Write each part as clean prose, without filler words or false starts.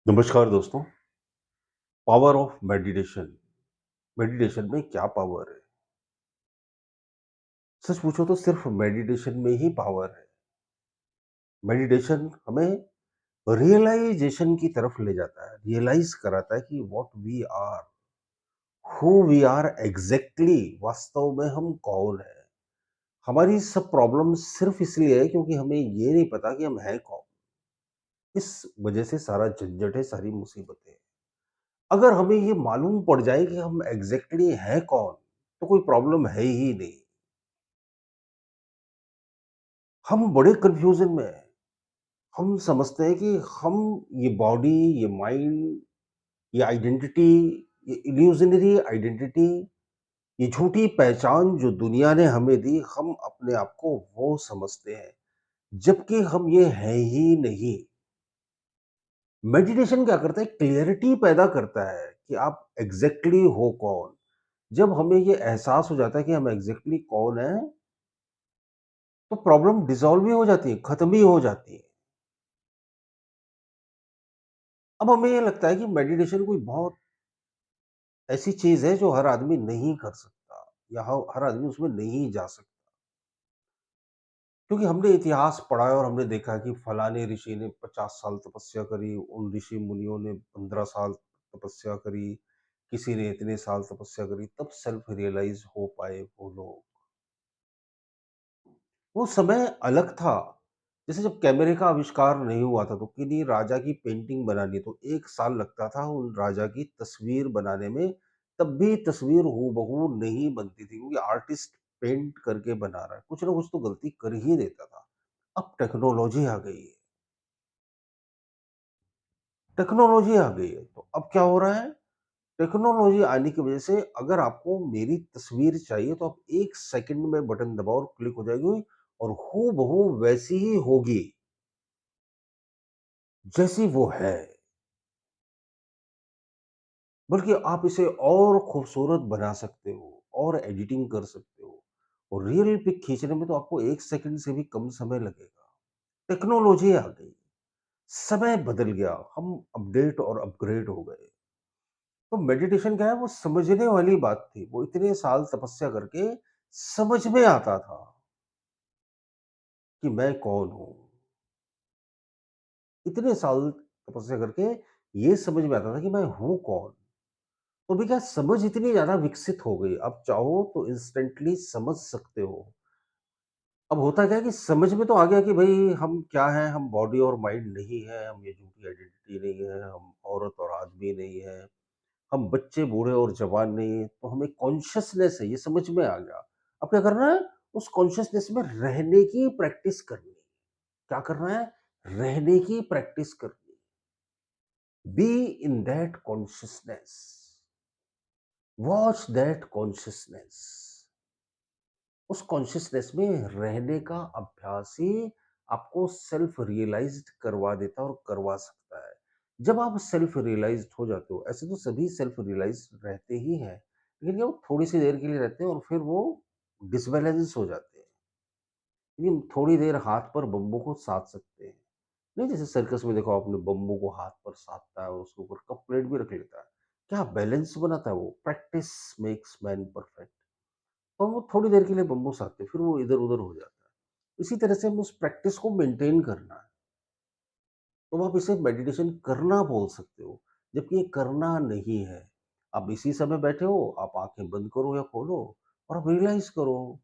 नमस्कार दोस्तों। Power of meditation. Meditation में क्या पावर है? सच पूछो तो सिर्फ मेडिटेशन में ही पावर है। मेडिटेशन हमें रियलाइजेशन की तरफ ले जाता है, रियलाइज कराता है कि what we are, who we are exactly. वास्तव में हम कौन है। हमारी सब प्रॉब्लम सिर्फ इसलिए है क्योंकि हमें ये नहीं पता कि हम हैं कौन। इस वजह से सारा झंझट है, सारी मुसीबतें हैं। अगर हमें ये मालूम पड़ जाए कि हम एग्जैक्टली हैं कौन, तो कोई प्रॉब्लम है ही नहीं। हम बड़े कन्फ्यूजन में हैं। हम समझते हैं कि हम ये बॉडी, ये माइंड, ये आइडेंटिटी, ये इल्यूज़नरी आइडेंटिटी, ये झूठी पहचान जो दुनिया ने हमें दी, हम अपने आप को वो समझते हैं, जबकि हम ये हैं ही नहीं। मेडिटेशन क्या करता है? क्लैरिटी पैदा करता है कि आप एग्ज़ैक्टली हो कौन। जब हमें ये एहसास हो जाता है कि हम एग्ज़ैक्टली कौन हैं, तो प्रॉब्लम डिसॉल्व ही हो जाती है, खत्म ही हो जाती है। अब हमें ये लगता है कि मेडिटेशन कोई बहुत ऐसी चीज़ है जो हर आदमी नहीं कर सकता या हर आदमी उसमें नहीं जा सकता। क्योंकि हमने इतिहास पढ़ा है और हमने देखा है कि फलाने ऋषि ने 50 साल तपस्या करी, उन ऋषि मुनियों ने 15 साल तपस्या करी, किसी ने इतने साल तपस्या करी, तब सेल्फ रियलाइज़ हो पाए वो लोग। वो समय अलग था। जैसे जब कैमरे का आविष्कार नहीं हुआ था, तो किन्हीं राजा की पेंटिंग बनानी तो 1 साल लगता था उन राजा की तस्वीर बनाने में, तब भी तस्वीर हूबहू नहीं बनती थी क्योंकि आर्टिस्ट पेंट करके बना रहा है, कुछ ना कुछ तो गलती कर ही देता था। अब टेक्नोलॉजी आ गई है, टेक्नोलॉजी आ गई है, तो अब क्या हो रहा है? टेक्नोलॉजी आने की वजह से अगर आपको मेरी तस्वीर चाहिए तो आप 1 सेकंड में बटन दबाओ और क्लिक हो जाएगी और हूबहू वैसी ही होगी, जैसी वो है। बल्कि आप इसे और खूबसूरत बना सकते हो और एडिटिंग कर सकते हो और रियल पिक खींचने में तो आपको 1 सेकंड से भी कम समय लगेगा। टेक्नोलॉजी आ गई, समय बदल गया, हम अपडेट और अपग्रेड हो गए। तो मेडिटेशन क्या है? वो समझने वाली बात थी। वो इतने साल तपस्या करके समझ में आता था कि मैं कौन हूँ। इतने साल तपस्या करके ये समझ में आता था कि मैं हूँ कौन। तो भी क्या समझ इतनी ज़्यादा विकसित हो गई, आप चाहो तो इंस्टेंटली समझ सकते हो। अब होता क्या है कि समझ में तो आ गया कि भई हम क्या हैं, हम बॉडी और माइंड नहीं है, हम ये झूठी आइडेंटिटी नहीं है, हम औरत और आदमी नहीं है, हम बच्चे, बूढ़े और जवान नहीं है, तो हमें कॉन्शसनेस है, ये समझ में आ गया। अब क्या करना है? उस कॉन्शसनेस में रहने की प्रैक्टिस करनी है। क्या करना है? रहने की प्रैक्टिस करनी है। Be in that consciousness, watch that consciousness. उस कॉन्शियसनेस में रहने का अभ्यास ही आपको सेल्फ रियलाइज्ड करवा देता है और करवा सकता है। जब आप सेल्फ रियलाइज्ड हो जाते हो, ऐसे तो सभी सेल्फ रियलाइज्ड रहते ही हैं, लेकिन ये वो थोड़ी सी देर के लिए रहते हैं और फिर वो डिसबैलेंस हो जाते हैं। लेकिन थोड़ी देर हाथ पर बम्बू को साध सकते हैं। नहीं, जैसे सर्कस में देखो आपने, बम्बू को हाथ पर साधता है और उसके ऊपर कप प्लेट भी रख लेता है। क्या बैलेंस बनाता है वो! Practice makes man perfect. और वो थोड़ी देर के लिए बम्बू साधते हैं, फिर वो इधर-उधर हो जाता है। इसी तरह से हमें उस प्रैक्टिस को मेंटेन करना है। तो आप इसे मेडिटेशन करना बोल सकते हो, जबकि ये करना नहीं है। आप इसी समय बैठे हो, आप आँखें बंद करो या खोलो और आप रियलाइज़ करो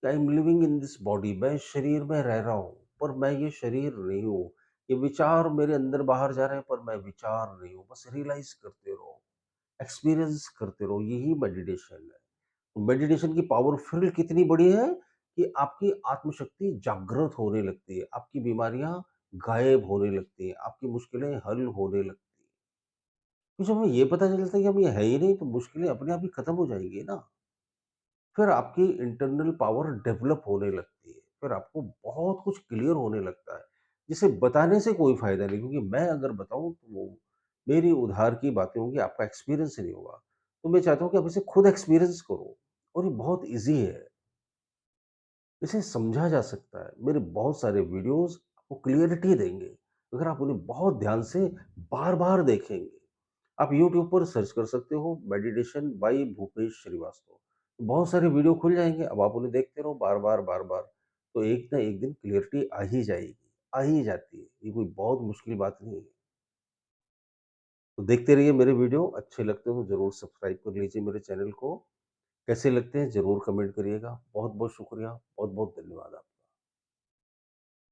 कि I am living in this body. मैं इस शरीर में रह रहा हूँ, पर मैं ये शरीर नहीं हूँ। ये विचार मेरे अंदर-बाहर जा रहे हैं, पर मैं विचार नहीं हूँ। बस रियलाइज़ करते रहो, एक्सपीरियंस करते रहो, यही मेडिटेशन है। मेडिटेशन की पावर फिर कितनी बड़ी है कि आपकी आत्मशक्ति जागृत होने लगती है, आपकी बीमारियां गायब होने लगती हैं, आपकी मुश्किलें हल होने लगती हैं। तो जब हमें ये पता चलता है कि हम ये है ही नहीं, तो मुश्किलें अपने आप ही खत्म हो जाएंगी ना। फिर आपकी इंटरनल पावर डेवलप होने लगती है, फिर आपको बहुत कुछ क्लियर होने लगता है, जिसे बताने से कोई फायदा नहीं, क्योंकि मैं अगर बताऊं तो वो मेरी उधार की बातें होंगी, आपका एक्सपीरियंस नहीं होगा। तो मैं चाहता हूँ कि आप इसे खुद एक्सपीरियंस करो और ये बहुत ईजी है, इसे समझा जा सकता है। मेरे बहुत सारे वीडियोज़ आपको क्लैरिटी देंगे, अगर आप उन्हें बहुत ध्यान से बार-बार देखेंगे। आप यूट्यूब पर सर्च कर सकते हो मेडिटेशन बाय भूपेश श्रीवास्तव। बहुत सारे वीडियो खुल जाएँगे, अब आप उन्हें देखते रहो बार-बार, बार-बार, तो एक ना एक दिन क्लैरिटी आ ही जाएगी, आ ही जाती है। ये कोई बहुत मुश्किल बात नहीं है। तो देखते रहिए मेरे वीडियो, अच्छे लगते हो तो ज़रूर सब्सक्राइब कर लीजिए मेरे चैनल को। कैसे लगते हैं ज़रूर कमेंट करिएगा। बहुत-बहुत शुक्रिया, बहुत-बहुत धन्यवाद आपका।